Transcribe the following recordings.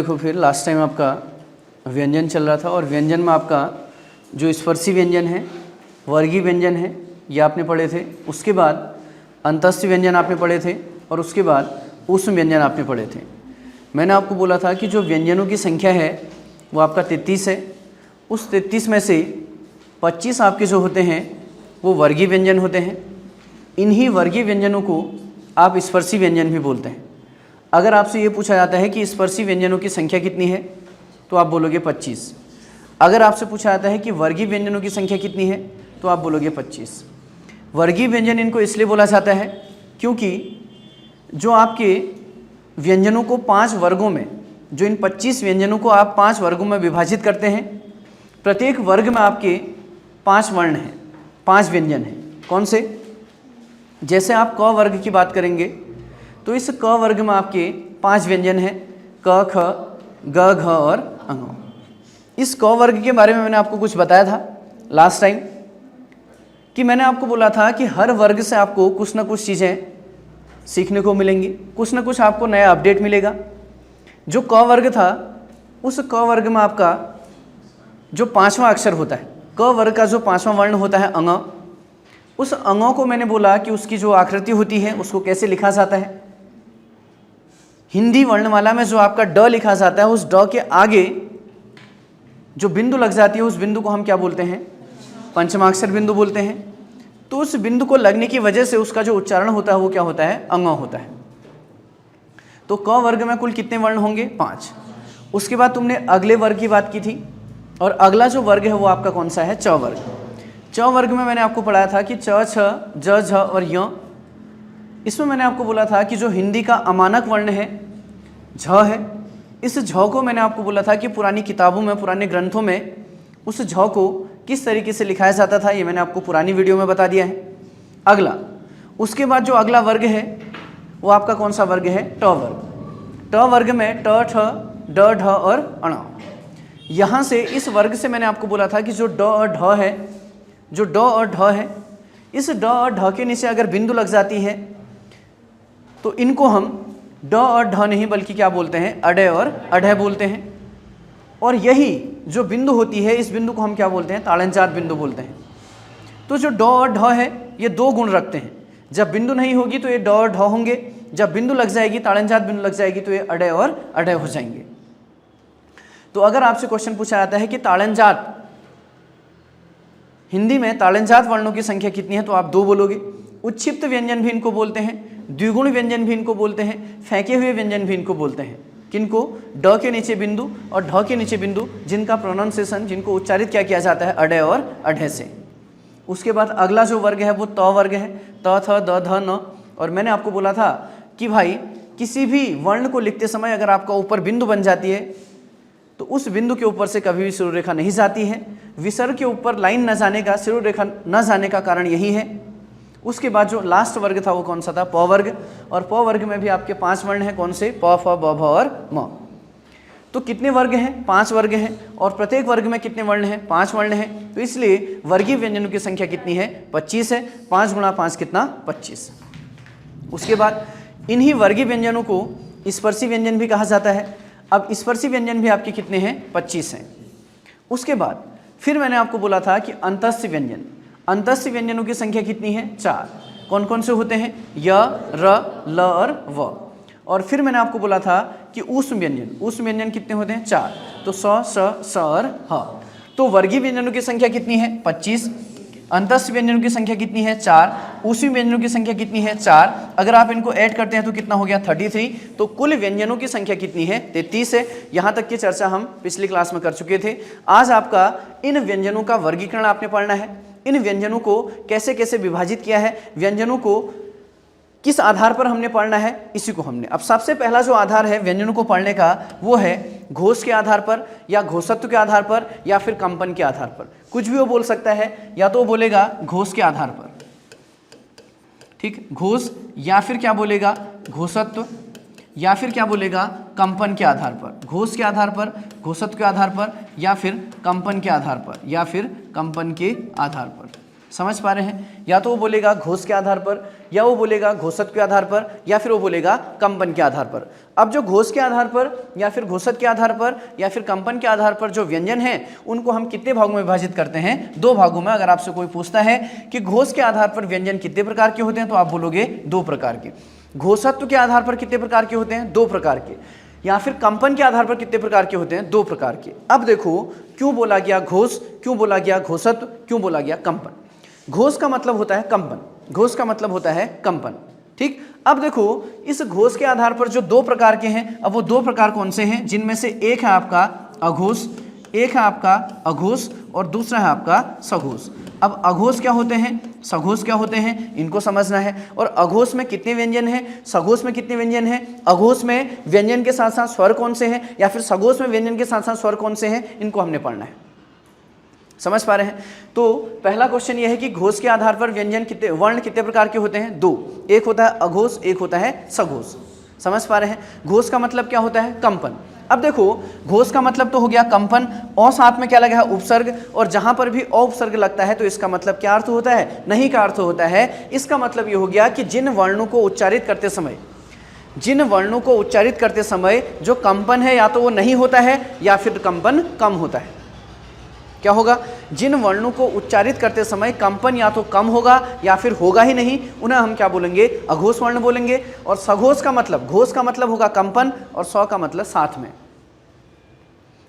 देखो फिर last time आपका व्यंजन चल रहा था और व्यंजन में आपका जो स्पर्शी व्यंजन है, वर्गीय व्यंजन है, ये आपने पढ़े थे। उसके बाद अंतस्थ व्यंजन आपने पढ़े थे और उसके बाद ऊष्म व्यंजन आपने पढ़े थे। मैंने आपको बोला था कि जो व्यंजनों की संख्या है वो आपका 33 है। उस 33 में से 25 आपके जो होते हैं वो वर्गीय व्यंजन होते हैं। इन्हीं वर्गीय व्यंजनों को आप स्पर्शी व्यंजन भी बोलते हैं। अगर आपसे ये पूछा जाता है कि स्पर्शी व्यंजनों की संख्या कितनी है तो आप बोलोगे 25। अगर आपसे पूछा जाता है कि वर्गीय व्यंजनों की संख्या कितनी है तो आप बोलोगे 25। वर्गीय व्यंजन इनको इसलिए बोला जाता है क्योंकि जो आपके व्यंजनों को 5 वर्गों में, जो इन 25 व्यंजनों को आप 5 वर्गों में विभाजित करते हैं, प्रत्येक वर्ग में आपके 5 वर्ण हैं, 5 व्यंजन हैं। कौन से? जैसे आप क वर्ग की बात करेंगे तो इस क वर्ग में आपके 5 व्यंजन हैं, क, ख, ग, घ और अंग। इस क वर्ग के बारे में मैंने आपको कुछ बताया था लास्ट टाइम कि मैंने आपको बोला था कि हर वर्ग से आपको कुछ ना कुछ चीज़ें सीखने को मिलेंगी, कुछ ना कुछ आपको नया अपडेट मिलेगा। जो क वर्ग था उस क वर्ग में आपका जो 5वां अक्षर होता है, क वर्ग का जो 5वां वर्ण होता है अंग, उस अंगों को मैंने बोला कि उसकी जो आकृति होती है उसको कैसे लिखा जाता है। हिंदी वर्णमाला में जो आपका ड लिखा जाता है उस ड के आगे जो बिंदु लग जाती है उस बिंदु को हम क्या बोलते हैं? पंचमाक्षर बिंदु बोलते हैं। तो उस बिंदु को लगने की वजह से उसका जो उच्चारण होता है वो क्या होता है? अंग होता है। तो क वर्ग में कुल कितने वर्ण होंगे? 5। उसके बाद तुमने अगले वर्ग की बात की थी और अगला जो वर्ग है वो आपका कौन सा है? च वर्ग। च वर्ग में मैंने आपको पढ़ाया था कि च, छ, ज, झ और य। इसमें मैंने आपको बोला था कि जो हिंदी का अमानक वर्ण है झ है, इस झ को मैंने आपको बोला था कि पुरानी किताबों में, पुराने ग्रंथों में उस झ को किस तरीके से लिखाया जाता था, ये मैंने आपको पुरानी वीडियो में बता दिया है। अगला, उसके बाद जो अगला वर्ग है वो आपका कौन सा वर्ग है? ट वर्ग। ट वर्ग में ट, ठ, ड, ढ और अण। यहाँ से इस वर्ग से मैंने आपको बोला था कि जो ड और ढ है, जो ड और ढ है, इस ड और ढ के नीचे अगर बिंदु लग जाती है तो इनको हम ड और ढ नहीं बल्कि क्या बोलते हैं? अडय और अढय बोलते हैं। और यही जो बिंदु होती है इस बिंदु को हम क्या बोलते हैं? ताड़नजात बिंदु बोलते हैं। तो जो ड और ढ है ये 2 गुण रखते हैं। जब बिंदु नहीं होगी तो ये ड और ढ होंगे, जब बिंदु लग जाएगी, ताड़नजात बिंदु लग जाएगी तो ये अडय और अढय हो जाएंगे। तो अगर आपसे क्वेश्चन पूछा जाता है कि ताड़नजात, हिंदी में ताड़नजात वर्णों की संख्या कितनी है तो आप 2 बोलोगे। उच्छिप्त व्यंजन भी इनको बोलते हैं, द्विगुण व्यंजन भी इनको बोलते हैं, फेंके हुए व्यंजन भी इनको बोलते हैं। किनको? ड के नीचे बिंदु और ढ के नीचे बिंदु, जिनका प्रोनाउंसिएशन, जिनको उच्चारित क्या किया जाता है? अडय और अढय से। उसके बाद अगला जो वर्ग है वो त वर्ग है, त, थ, द, ध, न। और मैंने आपको बोला था कि भाई किसी भी वर्ण को लिखते समय अगर आपका ऊपर बिंदु बन जाती है तो उस बिंदु के ऊपर से कभी भी शिरोरेखा रेखा नहीं जाती है। विसर्ग के ऊपर लाइन न जाने का, शिरोरेखा रेखा न जाने का कारण यही है। उसके बाद जो लास्ट वर्ग था वो कौन सा था? प वर्ग। और प वर्ग में भी आपके 5 वर्ण हैं। कौन से? प, फ, ब, भ और म। तो कितने वर्ग हैं? 5 वर्ग हैं। और प्रत्येक वर्ग में कितने वर्ण हैं? 5 वर्ण हैं। तो इसलिए वर्गीय व्यंजनों की संख्या कितनी है? 25 है। 5 गुणा 5 कितना? 25। उसके बाद इन्हीं वर्गीय व्यंजनों को स्पर्शी व्यंजन भी कहा जाता है। अब स्पर्शी व्यंजन भी आपके कितने हैं? 25 हैं। उसके बाद फिर मैंने आपको बोला था कि अंतस्थ व्यंजन, अंतस्थ व्यंजनों की संख्या कितनी है? 4। कौन कौन से होते हैं? य, र, ल और व। और फिर मैंने आपको बोला था कि ऊष्म व्यंजन, ऊष्म व्यंजन कितने होते हैं? 4। तो स, स, और ह। तो वर्गीय व्यंजनों की संख्या कितनी है? 25। अंतस्थ व्यंजनों की संख्या कितनी है? 4। ऊष्म व्यंजनों की संख्या कितनी है? 4। अगर आप इनको ऐड करते हैं तो कितना हो गया? 33। तो कुल व्यंजनों की संख्या कितनी है? 33 है। यहाँ तक की चर्चा हम पिछली क्लास में कर चुके थे। आज आपका इन व्यंजनों का वर्गीकरण आपने पढ़ना है। इन व्यंजनों को कैसे कैसे विभाजित किया है, व्यंजनों को किस आधार पर हमने पढ़ना है, इसी को हमने। अब सबसे पहला जो आधार है व्यंजनों को पढ़ने का वो है घोष के आधार पर या घोषत्व के आधार पर या फिर कंपन के आधार पर। कुछ भी वो बोल सकता है, या तो वो बोलेगा घोष के आधार पर, ठीक, घोष, या फिर क्या बोलेगा? घोषत्व, या फिर क्या बोलेगा? कंपन के आधार पर। घोष के आधार पर, घोषत्व के आधार पर, या फिर कंपन के आधार पर, या फिर कंपन के आधार पर। समझ पा रहे हैं? या तो वो बोलेगा घोष के आधार पर, या वो बोलेगा घोषक के आधार पर, या फिर वो बोलेगा कंपन के आधार पर। अब जो घोष के आधार पर या फिर घोषक के आधार पर या फिर कंपन के आधार पर जो व्यंजन है उनको हम कितने भागों में विभाजित करते हैं? 2 भागों में। अगर आपसे कोई पूछता है कि घोष के आधार पर व्यंजन कितने प्रकार के होते हैं, तो आप बोलोगे 2 प्रकार के। घोषत्व के आधार पर कितने प्रकार के होते हैं? 2 प्रकार के। या फिर कंपन के आधार पर कितने प्रकार के होते हैं? 2 प्रकार के। अब देखो क्यों बोला गया घोष, क्यों बोला गया घोषत्व, क्यों बोला गया कंपन। घोष का मतलब होता है कंपन, घोष का मतलब होता है कंपन, ठीक। अब देखो इस घोष के आधार पर जो 2 प्रकार के हैं, अब वो 2 प्रकार कौन से हैं? जिनमें से एक है आपका अघोष, एक है आपका अघोष और दूसरा है आपका सघोष। अब अघोष क्या होते हैं, सघोष क्या होते हैं, इनको समझना है। और अघोष में कितने व्यंजन हैं, सघोष में कितने व्यंजन हैं, अघोष में व्यंजन के साथ साथ स्वर कौन से हैं, या फिर सघोष में व्यंजन के साथ साथ स्वर कौन से हैं, इनको हमने पढ़ना है। समझ पा रहे हैं? तो पहला क्वेश्चन ये है कि घोष के आधार पर व्यंजन कितने, वर्ण कितने प्रकार के होते हैं? 2। एक होता है अघोष, एक होता है सघोष। समझ पा रहे हैं? घोष का मतलब क्या होता है? कंपन। अब देखो घोष का मतलब तो हो गया कंपन, और साथ में क्या लगा है? उपसर्ग। और जहां पर भी उपसर्ग लगता है तो इसका मतलब क्या अर्थ होता है? नहीं का अर्थ होता है। इसका मतलब ये हो गया कि जिन वर्णों को उच्चारित करते समय, जिन वर्णों को उच्चारित करते समय जो कंपन है या तो वो नहीं होता है या फिर कंपन कम होता है। क्या होगा? जिन वर्णों को उच्चारित करते समय कंपन या तो कम होगा या फिर होगा ही नहीं, उन्हें हम क्या बोलेंगे? अघोष वर्ण बोलेंगे। और सघोष का मतलब, घोष का मतलब होगा कंपन और सौ का मतलब साथ में।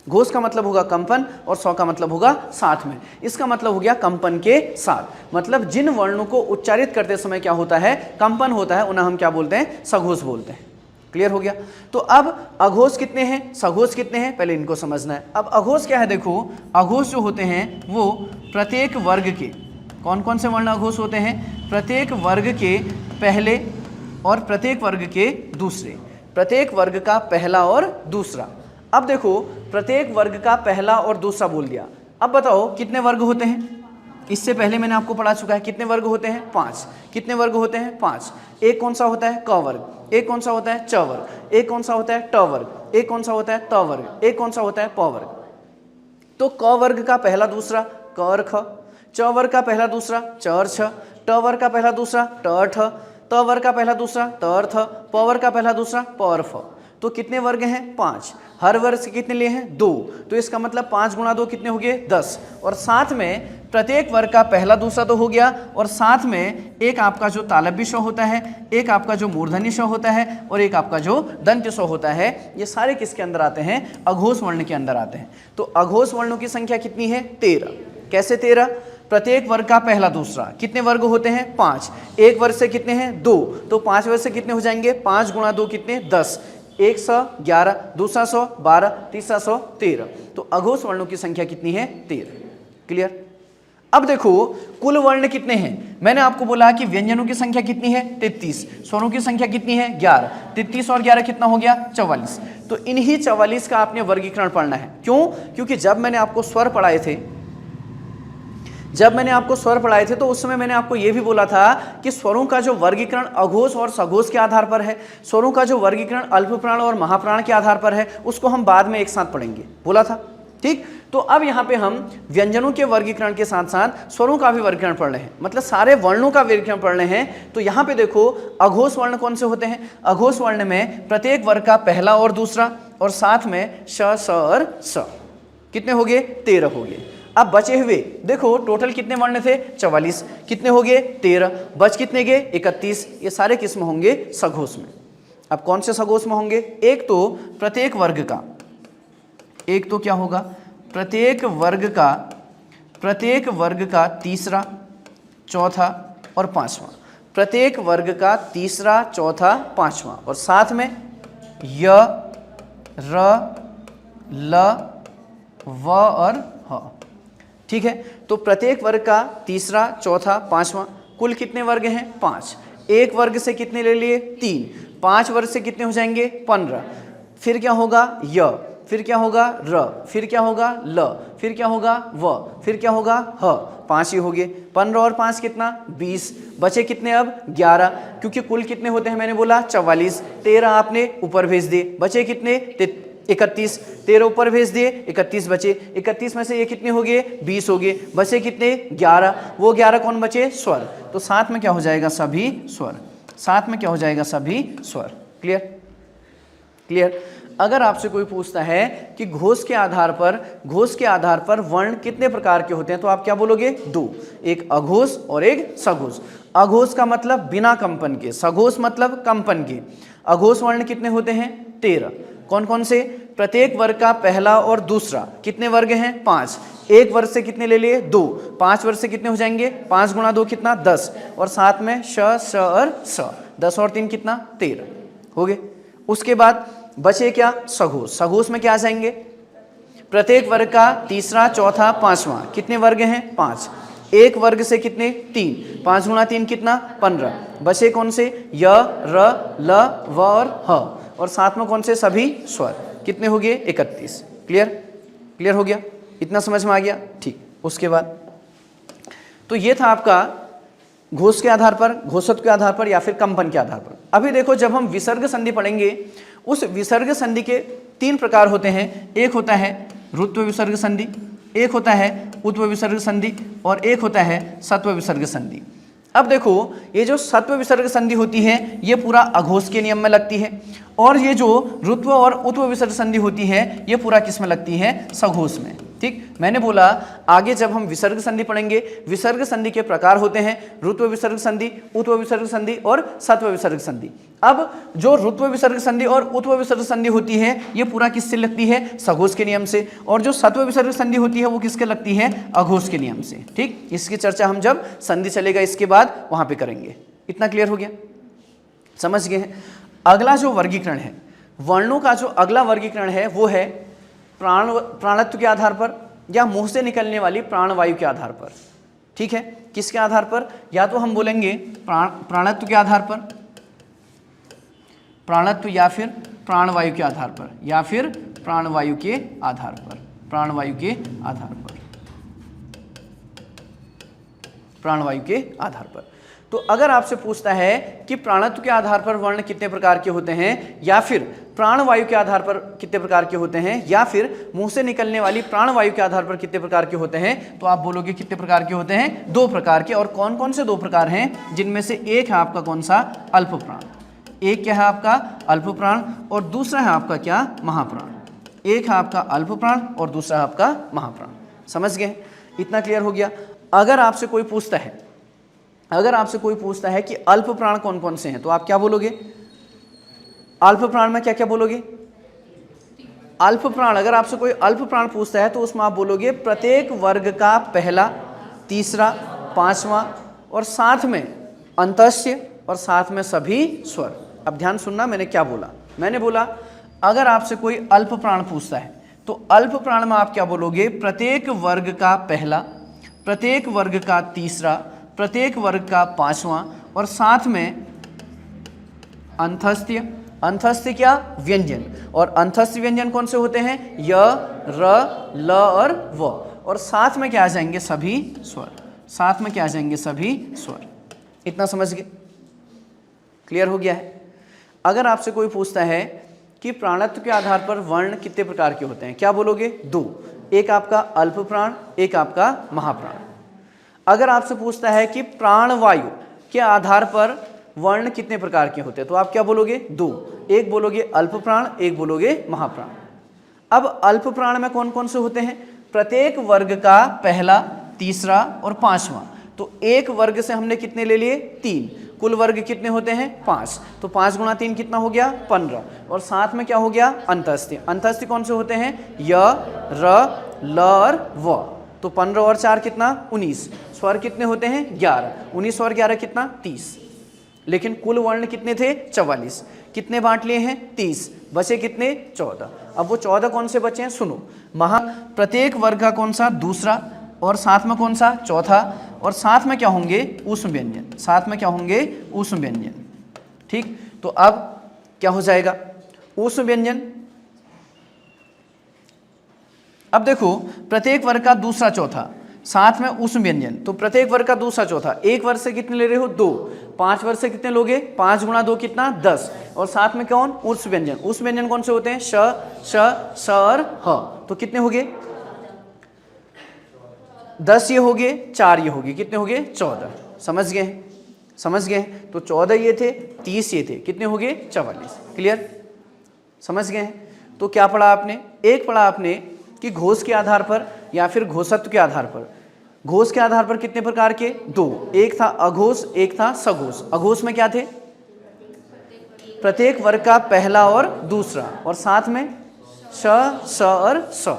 घोष का मतलब होगा कंपन और सौ का मतलब होगा साथ में। इसका मतलब हो गया कंपन के साथ। मतलब जिन वर्णों को उच्चारित करते समय क्या होता है? कंपन होता है, उन्हें हम क्या बोलते हैं? सघोष बोलते हैं। क्लियर हो गया? तो अब अघोष कितने हैं, सघोष कितने हैं, पहले इनको समझना है। अब अघोष क्या है? देखो अघोष जो होते हैं वो प्रत्येक वर्ग के, कौन कौन से वर्ण अघोष होते हैं? प्रत्येक वर्ग के पहले और प्रत्येक वर्ग के दूसरे, प्रत्येक वर्ग का पहला और दूसरा। अब देखो प्रत्येक वर्ग का पहला और दूसरा बोल दिया। अब बताओ कितने वर्ग होते हैं? इससे पहले मैंने आपको पढ़ा चुका है। कितने वर्ग होते हैं? 5। कितने वर्ग होते हैं? 5। एक कौन सा होता है? क वर्ग। एक कौन सा होता है? च वर्ग। एक कौन सा होता है? ट वर्ग। एक कौन सा होता है? त वर्ग। एक कौन सा होता है? प वर्ग। तो क वर्ग का पहला दूसरा क और ख, च वर्ग का पहला दूसरा च और छ, ट वर्ग का पहला दूसरा ट और ठ, त वर्ग का पहला दूसरा त और थ, प वर्ग का पहला दूसरा प और फ। तो कितने वर्ग हैं? 5। हर वर्ग से कितने लिए हैं? 2। तो इसका मतलब 5 गुणा 2 कितने हो गए? 10। और साथ में प्रत्येक वर्ग का पहला दूसरा तो हो गया, और साथ में एक आपका जो तालव्य स्व होता है, एक आपका जो मूर्धन्य स्व होता है और एक आपका जो दंत्य स्व होता है, ये सारे किसके अंदर आते हैं? अघोष वर्ण के अंदर आते हैं। तो अघोष वर्णों की संख्या कितनी है? 13। कैसे 13? प्रत्येक वर्ग का पहला दूसरा। कितने वर्ग होते हैं? 5। एक वर्ग से कितने हैं? 2। तो 5 वर्ग से कितने हो जाएंगे? 5 गुणा 2 कितने? 10। एक 111, दूसरा 112, तीसरा 113। तो अघोष वर्णों की संख्या कितनी है? 13। क्लियर? अब देखो कुल वर्ण कितने हैं? मैंने आपको बोला कि व्यंजनों की संख्या कितनी है? 33। स्वरों की संख्या कितनी है? 11। 33 और 11 कितना हो गया? 44। तो इन्हीं 44 का आपने वर्गीकरण पढ़ना है। क्यों? क्योंकि जब मैंने आपको स्वर पढ़ाए थे, तो उस समय मैंने आपको यह भी बोला था कि स्वरों का जो वर्गीकरण अघोष और सघोष के आधार पर है, स्वरों का जो वर्गीकरण अल्पप्राण और महाप्राण के आधार पर है, उसको हम बाद में एक साथ पढ़ेंगे, बोला था। ठीक। तो अब यहाँ पे हम व्यंजनों के वर्गीकरण के साथ साथ स्वरों का भी वर्गीकरण पढ़ रहे हैं, मतलब सारे वर्णों का वर्गीकरण पढ़ रहे हैं। तो यहाँ पे देखो अघोष वर्ण कौन से होते हैं? अघोष वर्ण में प्रत्येक वर्ग का पहला और दूसरा और साथ में श, स और स। कितने हो गए? 13 हो गए। अब बचे हुए देखो टोटल कितने वर्ण थे? 44। कितने हो गए? 13। बच कितने गए? 31। ये सारे किस में होंगे? सघोष में। अब कौन से सघोष में होंगे? एक तो प्रत्येक वर्ग का, एक तो क्या होगा? प्रत्येक वर्ग का तीसरा, चौथा और पांचवा। प्रत्येक वर्ग का तीसरा, चौथा, पांचवा और साथ में य, र, ल, व और ह। ठीक है। तो प्रत्येक वर्ग का तीसरा, चौथा, पांचवा। कुल कितने वर्ग हैं? 5। एक वर्ग से कितने ले लिए? 3। 5 वर्ग से कितने हो जाएंगे? 15। फिर क्या होगा? य, फिर क्या होगा? र, फिर क्या होगा? ल, फिर क्या होगा? व, फिर क्या होगा? ह। 5 ही हो गए। 15 और 5 कितना? 20। बचे कितने अब? 11, क्योंकि कुल कितने होते हैं मैंने बोला? 44। 13 आपने ऊपर भेज दिए। बचे कितने? 31, 13 ऊपर भेज दिए, 31 बचे। 31 में से ये कितने हो गए? 20 हो गए। बचे कितने? 11। वो 11 कौन बचे? स्वर। तो साथ में क्या हो जाएगा? सभी स्वर। साथ में क्या हो जाएगा? सभी स्वर। क्लियर? क्लियर? अगर आपसे कोई पूछता है कि घोष के आधार पर वर्ण कितने प्रकार के होते हैं, तो आप क्या बोलोगे? 2, एक अघोष और एक सघोष। अघोष का मतलब बिना कंपन के, सघोष मतलब कंपन के। अघोष वर्ण कितने होते हैं? 13। कौन कौन से? प्रत्येक वर्ग का पहला और दूसरा। कितने वर्ग हैं? 5। एक वर्ग से कितने ले लिए? 2। 5 वर्ग से कितने हो जाएंगे? 5 गुणा 2 कितना? 10। और साथ में श, स और स। 10 और 3 कितना? 13 हो गए। उसके बाद बचे क्या? सघोष। सघोष में क्या आ जाएंगे? प्रत्येक वर्ग का तीसरा, चौथा, पांचवा। कितने वर्ग हैं? 5। एक वर्ग से कितने? 3। 5 गुणा 3 कितना? 15। बचे कौन से? य, र, ल, व और ह। और साथ में कौन से? सभी स्वर। कितने हो गए? 31। क्लियर? क्लियर हो गया? इतना समझ में आ गया? ठीक। उसके बाद तो ये था आपका घोष के आधार पर, घोषत्व के आधार पर या फिर कंपन के आधार पर। अभी देखो, जब हम विसर्ग संधि पढ़ेंगे, उस विसर्ग संधि के 3 प्रकार होते हैं। एक होता है ऋत्व विसर्ग संधि, एक होता है उत्व विसर्ग संधि और एक होता है सत्व विसर्ग संधि। अब देखो, ये जो सत्व विसर्ग संधि होती है ये पूरा अघोष के नियम में लगती है, और ये जो ऋत्व और उत्व विसर्ग संधि होती है ये पूरा किस में लगती है? सघोष में। ठीक, मैंने बोला आगे जब हम विसर्ग संधि पढ़ेंगे, विसर्ग संधि के प्रकार होते हैं ऋत्व विसर्ग संधि, उत्व विसर्ग संधि और सत्व विसर्ग संधि। अब जो ऋत्व विसर्ग संधि और उत्व विसर्ग संधि होती है ये पूरा किससे लगती है? सघोष के नियम से। और जो सत्व विसर्ग संधि होती है वो किसके लगती है? अघोष के नियम से। ठीक, इसकी चर्चा हम जब संधि चलेगा इसके बाद वहां पे करेंगे। इतना क्लियर हो गया? समझ गए हैं? अगला जो वर्गीकरण है, वर्णों का जो अगला वर्गीकरण है वो है प्राणत्व के आधार पर या मुंह से निकलने वाली प्राणवायु के आधार पर। ठीक है, किसके आधार पर? या तो हम बोलेंगे प्राणत्व के आधार पर, प्राणत्व या फिर प्राणवायु के आधार पर, या फिर प्राणवायु के आधार पर, प्राणवायु के आधार पर, प्राणवायु के आधार पर। तो अगर आपसे पूछता है कि प्राणत्व के आधार पर वर्ण कितने प्रकार के होते हैं, या फिर प्राणवायु के आधार पर कितने प्रकार के होते हैं, या फिर मुंह से निकलने वाली प्राणवायु के आधार पर कितने प्रकार के होते हैं, तो आप बोलोगे कितने प्रकार के होते हैं? 2 प्रकार के। और कौन कौन से 2 प्रकार हैं? जिनमें से एक है आपका कौन सा? अल्प प्राण। एक क्या है आपका? अल्प प्राण, और दूसरा है आपका क्या? महाप्राण। एक है आपका अल्प प्राण और दूसरा है आपका महाप्राण। समझ गए? इतना क्लियर हो गया? अगर आपसे कोई पूछता है कि अल्प प्राण कौन कौन से हैं, तो आप क्या बोलोगे? अल्प प्राण में क्या क्या बोलोगे? अल्प प्राण, अगर आपसे कोई अल्प प्राण पूछता है तो उसमें आप बोलोगे प्रत्येक वर्ग का पहला, तीसरा, पांचवा और साथ में अंतस्य और साथ में सभी स्वर। अब ध्यान सुनना, मैंने क्या बोला? मैंने बोला अगर आपसे कोई अल्प प्राण पूछता है तो अल्प प्राण में आप क्या बोलोगे? प्रत्येक वर्ग का पहला, प्रत्येक वर्ग का तीसरा, प्रत्येक वर्ग का पांचवा और साथ में अंतस्थ्य। अंतस्थ्य क्या? व्यंजन। और अंतस्थ्य व्यंजन कौन से होते हैं? य, र, ल और व। और साथ में क्या आ जाएंगे? सभी स्वर। साथ में क्या आ जाएंगे? सभी स्वर। इतना समझ गए? क्लियर हो गया है? अगर आपसे कोई पूछता है कि प्राणत्व के आधार पर वर्ण कितने प्रकार के होते हैं, क्या बोलोगे? 2। एक आपका अल्प प्राण, एक आपका महाप्राण। अगर आपसे पूछता है कि प्राणवायु के आधार पर वर्ण कितने प्रकार के होते हैं, तो आप क्या बोलोगे? 2। एक बोलोगे अल्प प्राण, एक बोलोगे महाप्राण। अब अल्प प्राण में कौन कौन से होते हैं? प्रत्येक वर्ग का पहला, तीसरा और पांचवा। तो एक वर्ग से हमने कितने ले लिए? 3। कुल वर्ग कितने होते हैं? 5। तो 5 गुणा 3 कितना हो गया? 15। और साथ में क्या हो गया? अंतस्थ्य। अंतस्थ्य कौन से होते हैं? य, र, ल और व। तो 15 और 4 कितना? 19। स्वर कितने होते हैं? 11। 19 और 11 कितना? 30। लेकिन कुल वर्ण कितने थे? 44। कितने बांट लिए हैं? 30। बचे कितने? 14। अब वो 14 कौन से बचे हैं? सुनो। प्रत्येक वर्ग का कौन सा? दूसरा, और साथ में कौन सा? चौथा, और साथ में क्या होंगे? ऊष्म व्यंजन। साथ में क्या होंगे? ऊष्म व्यंजन। ठीक, तो अब क्या हो जाएगा? ऊष्म व्यंजन। अब देखो, प्रत्येक वर्ग का दूसरा, चौथा, साथ में ऊष्म व्यंजन। तो प्रत्येक वर्ग का दूसरा, चौथा, एक वर्ग से कितने ले रहे हो? 2। 5 वर्ग से कितने लोगे, 5 गुणा 2 कितना 10, और साथ में कौन, उस व्यंजन, उस व्यंजन कौन से होते हैं, श श और ह, तो कितने हो गए 10 ये हो गए, 4 ये हो गए, कितने हो गए 14। समझ गए, समझ गए। तो 14 ये थे, 30 ये थे, कितने हो गए 44। क्लियर, समझ गए। तो क्या पढ़ा आपने, एक पढ़ा आपने कि घोष के आधार पर या फिर घोषत्व के आधार पर। घोष के आधार पर कितने प्रकार के, 2, एक था अघोष, एक था सघोष। अघोष में क्या थे, प्रत्येक वर्ग का पहला और दूसरा, और साथ में श स और स।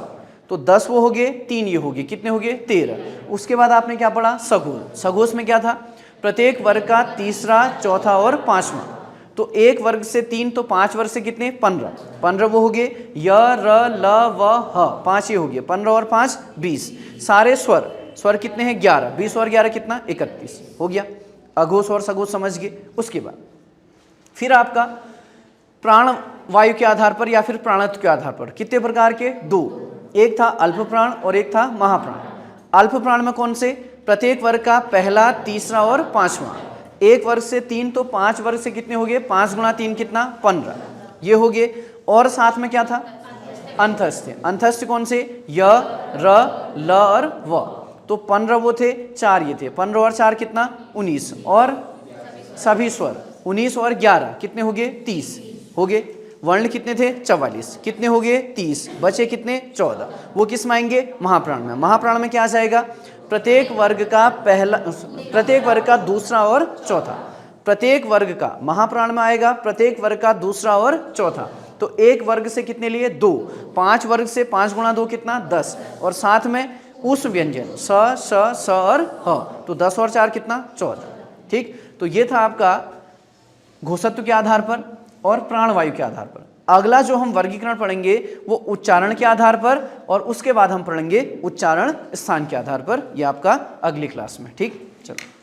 तो 10 वो हो गए, 3 ये हो गए, कितने हो गए 13। उसके बाद आपने क्या पढ़ा, सघोष। सघोष में क्या था, प्रत्येक वर्ग का तीसरा, चौथा और पांचवा। तो एक वर्ग से 3, तो 5 वर्ग से कितने 15, 15 वो हो गए, य र ल व ह, 5 ये हो गए, 15 और 5 20। सारे स्वर, स्वर कितने हैं 11, 20 और 11 कितना 31 हो गया। अघोष और सघोष समझ गए। उसके बाद फिर आपका प्राण वायु के आधार पर या फिर प्राणत्व के आधार पर कितने प्रकार के, 2, एक था अल्प प्राण और एक था महाप्राण। अल्प प्राण में कौन से, प्रत्येक वर्ग का पहला, तीसरा और पांचवा। एक वर्ग से 3, तो 5 वर्ग से कितने हो गए, 5 गुणा 3 कितना 15 ये हो गए, और साथ में क्या था, अंतस्थ। अंतस्थ कौन से, य र ल और व। तो 15 वो थे, 4 ये थे, 15 और 4 कितना 19, और सभी स्वर 19 और 11 कितने हो गए 30 हो गए। वर्ण कितने थे 44, कितने हो गए 30, बचे कितने 14। वो किस में आएंगे, महाप्राण में। महाप्राण में क्या आ जाएगा, प्रत्येक वर्ग का पहला, प्रत्येक वर्ग का दूसरा और चौथा। प्रत्येक वर्ग का महाप्राण में आएगा, प्रत्येक वर्ग का दूसरा और चौथा। तो एक वर्ग से कितने लिए 2, 5 वर्ग से 5 गुणा 2 कितना 10, और साथ में उस व्यंजन स श स और ह, तो 10 और 4 कितना 14। ठीक, तो ये था आपका घोषत्व के आधार पर और प्राणवायु के आधार पर। अगला जो हम वर्गीकरण पढ़ेंगे वो उच्चारण के आधार पर, और उसके बाद हम पढ़ेंगे उच्चारण स्थान के आधार पर। यह आपका अगली क्लास में। ठीक, चलो।